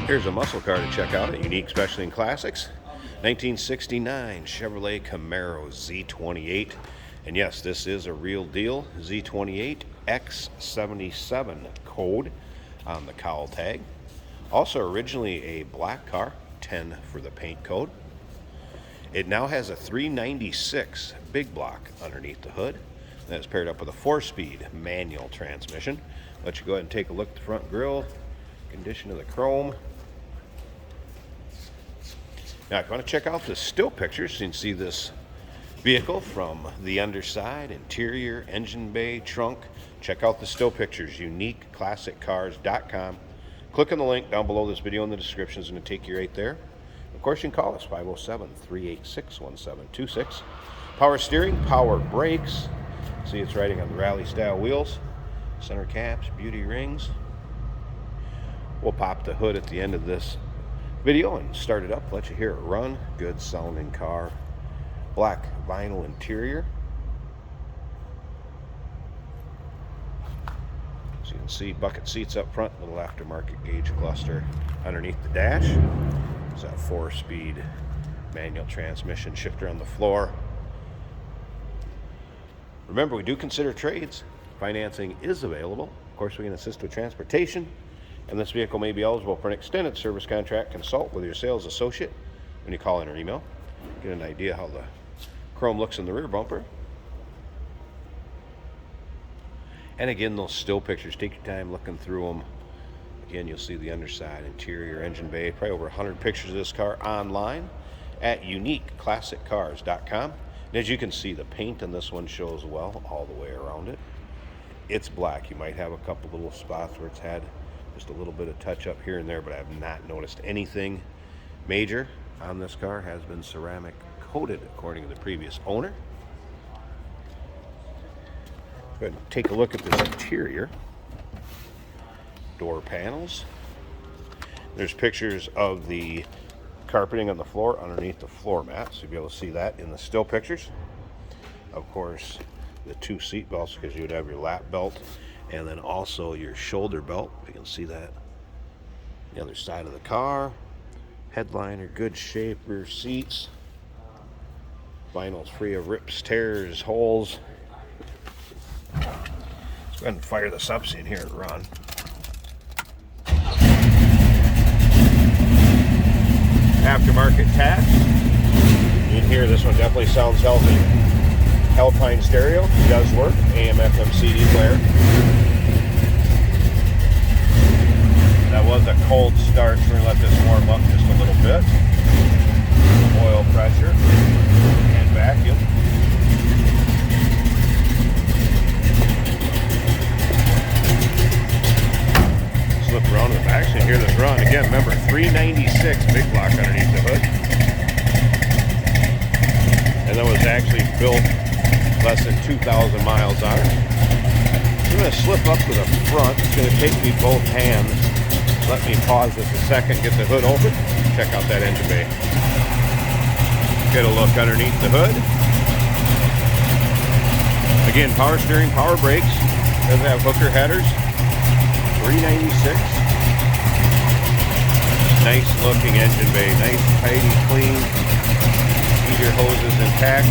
Here's a muscle car to check out at Unique Specialty and Classics. 1969 Chevrolet Camaro Z28. And yes, this is a real deal Z28 X77 code on the cowl tag. Also originally a black car, 10 for the paint code. It now has a 396 big block underneath the hood. That's paired up with a 4-speed manual transmission. Let you go ahead and take a look at the front grille, condition of the chrome. Now, if you want to check out the still pictures, you can see this vehicle from the underside, interior, engine bay, trunk. Check out the still pictures, uniqueclassiccars.com. Click on the link down below this video in the description. It's going to take you right there. Of course, you can call us, 507-386-1726. Power steering, power brakes. See, it's riding on the rally-style wheels. Center caps, beauty rings. We'll pop the hood at the end of this video and start it up, let you hear it run. Good sounding car. Black vinyl interior. So you can see bucket seats up front, little aftermarket gauge cluster underneath the dash. There's that 4-speed manual transmission, shifter on the floor. Remember, we do consider trades. Financing is available. Of course, we can assist with transportation. And this vehicle may be eligible for an extended service contract. Consult with your sales associate when you call in or email. Get an idea how the chrome looks in the rear bumper. And again, those still pictures, take your time looking through them. Again, you'll see the underside, interior, engine bay, probably over 100 pictures of this car online at uniqueclassiccars.com. And as you can see, the paint on this one shows well all the way around it. It's black. You might have a couple little spots where it's had just a little bit of touch up here and there, but I have not noticed anything major on this car. Has been ceramic coated according to the previous owner. Go ahead and take a look at this interior. Door panels. There's pictures of the carpeting on the floor underneath the floor mat, so you'll be able to see that in the still pictures. Of course, the 2 seat belts, because you would have your lap belt and then also your shoulder belt. You can see that. The other side of the car. Headliner, good shape, rear seats. Vinyl's free of rips, tears, holes. Let's go ahead and fire this up so you can hear it run. Aftermarket tax. You can hear this one definitely sounds healthy. Alpine stereo does work. AM, FM, CD player. That was a cold start, so we're going to let this warm up just a little bit. Oil pressure and vacuum. Slip around to the back so you hear this run. Again, remember, 396 big block underneath the hood. And that was actually built less than 2,000 miles on it. I'm going to slip up to the front. It's going to take me both hands. Let me pause this a second, get the hood open, check out that engine bay. Get a look underneath the hood. Again, power steering, power brakes. Does have hooker headers. 396. Nice looking engine bay. Nice, tidy, clean. Heater hoses intact.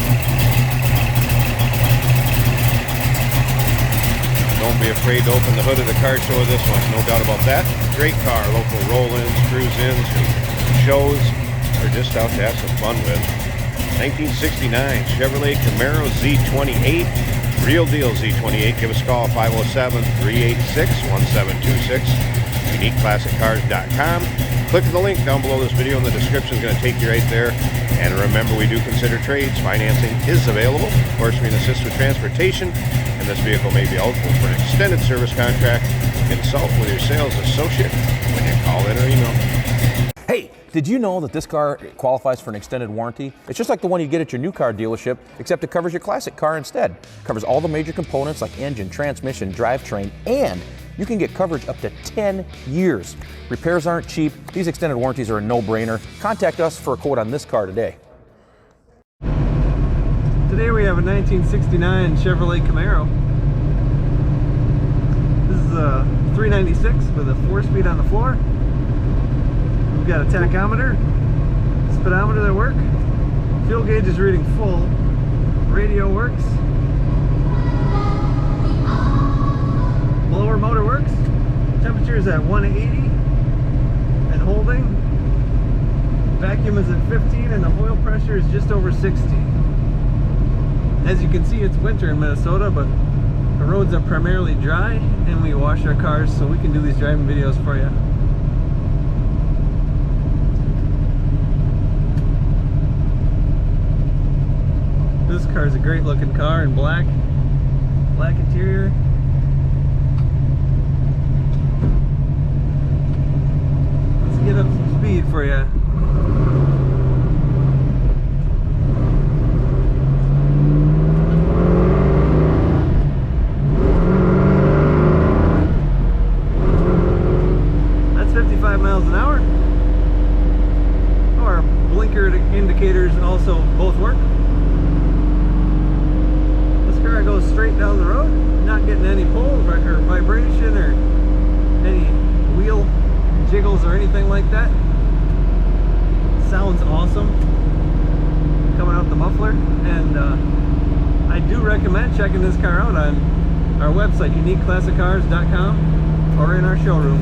Don't be afraid to open the hood of the car show of this one. No doubt about that. Great car. Local roll-ins, cruise-ins, shows, or just out to have some fun with. 1969 Chevrolet Camaro Z28. Real deal Z28. Give us a call, 507-386-1726. UniqueClassicCars.com. Click the link down below this video in the description. It's going to take you right there. And remember, we do consider trades. Financing is available. Of course, we can assist with transportation. And this vehicle may be eligible for an extended service contract. Consult with your sales associate when you call in or email. Hey, did you know that this car qualifies for an extended warranty? It's just like the one you get at your new car dealership, except it covers your classic car instead. It covers all the major components like engine, transmission, drivetrain, and you can get coverage up to 10 years. Repairs aren't cheap. These extended warranties are a no-brainer. Contact us for a quote on this car today. Today we have a 1969 Chevrolet Camaro. This is a 396 with a 4-speed on the floor. We've got a tachometer, speedometer that work. Fuel gauge is reading full. Radio works. Blower motor works. Temperature is at 180 and holding. Vacuum is at 15 and the oil pressure is just over 60. As you can see, it's winter in Minnesota, but the roads are primarily dry and we wash our cars so we can do these driving videos for you. This car is a great looking car in black interior. Let's get up some speed for you. That's 55 miles an hour. Our blinker indicators also both work. Goes straight down the road, not getting any pull or vibration or any wheel jiggles or anything like that. Sounds awesome coming out the muffler, and I do recommend checking this car out on our website, uniqueclassiccars.com, or in our showroom.